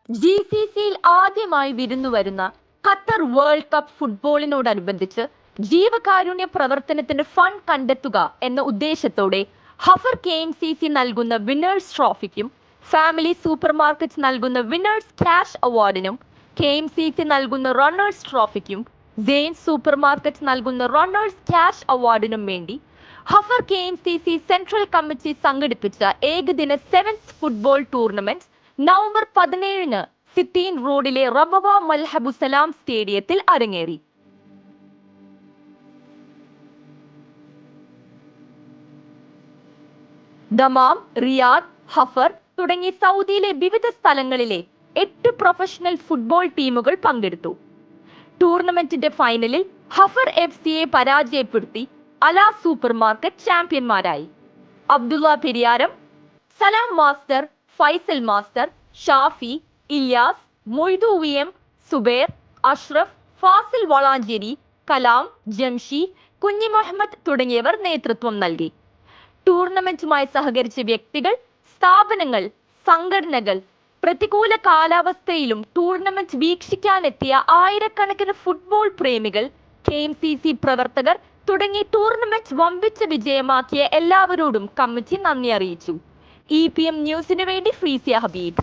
GCCയിൽ ആദ്യമായി വിരുന്നുവരുന്ന Qatar world cup ഫുട്ബോളിനോടനുബന്ധിച്ച് ജീവകാരുണ്യ പ്രവർത്തനത്തിന് ഫണ്ട് കണ്ടെത്തുക എന്ന ഉദ്ദേശത്തോടെ ഹഫർ KMCC നൽകുന്ന വിന്നേഴ്സ് ട്രോഫിക്കും ഫാമിലി സൂപ്പർ മാർക്കറ്റ് നൽകുന്ന വിന്നേഴ്സ് ക്യാഷ് അവാർഡിനും KMCC നൽകുന്ന റണ്ണേഴ്സ് ട്രോഫിക്കും സെയിൻ സൂപ്പർ മാർക്കറ്റ് നൽകുന്ന റണ്ണേഴ്സ് ക്യാഷ് അവാർഡിനും വേണ്ടി ഹഫർ KMCC സെൻട്രൽ കമ്മിറ്റി സംഘടിപ്പിച്ച ഏകദിന സെവൻസ് ഫുട്ബോൾ ടൂർണമെന്റ് നവംബർ 17-ന് സിത്തീൻ റോഡിലെ റബവ മൽഹബുസലാം സ്റ്റേഡിയത്തിൽ അരങ്ങേറി. ദമാം, റിയാദ്, ഹഫർ തുടങ്ങി സൗദിയിലെ വിവിധ സ്ഥലങ്ങളിലെ 8 പ്രൊഫഷണൽ ഫുട്ബോൾ ടീമുകൾ പങ്കെടുത്തു. ടൂർണമെന്റിന്റെ ഫൈനലിൽ ഹഫർ FCയെ പരാജയപ്പെടുത്തി അല സൂപ്പർ മാർക്കറ്റ് ചാമ്പ്യന്മാരായി. Abdulla Periyaram, Salam master, Faisal master, Shafi, Ilyas, Moidu VM, Subair, Ashraf, Fasil Valanchery, Kalam, Jamshi, Kunhi Muhammad തുടങ്ങിയവർ നേതൃത്വം നൽകി. ടൂർണമെന്റുമായി സഹകരിച്ച വ്യക്തികൾ, സ്ഥാപനങ്ങൾ, സംഘടനകൾ, പ്രതികൂല കാലാവസ്ഥയിലും ടൂർണമെന്റ് വീക്ഷിക്കാനെത്തിയ ആയിരക്കണക്കിന് ഫുട്ബോൾ പ്രേമികൾ, KMCC പ്രവർത്തകർ തുടങ്ങി ടൂർണമെന്റ് വമ്പിച്ച വിജയമാക്കിയ എല്ലാവരോടും കമ്മിറ്റി നന്ദി അറിയിച്ചു. EPM ന്യൂസിനു വേണ്ടി ഫ്രീസിയ ഹബീബ്.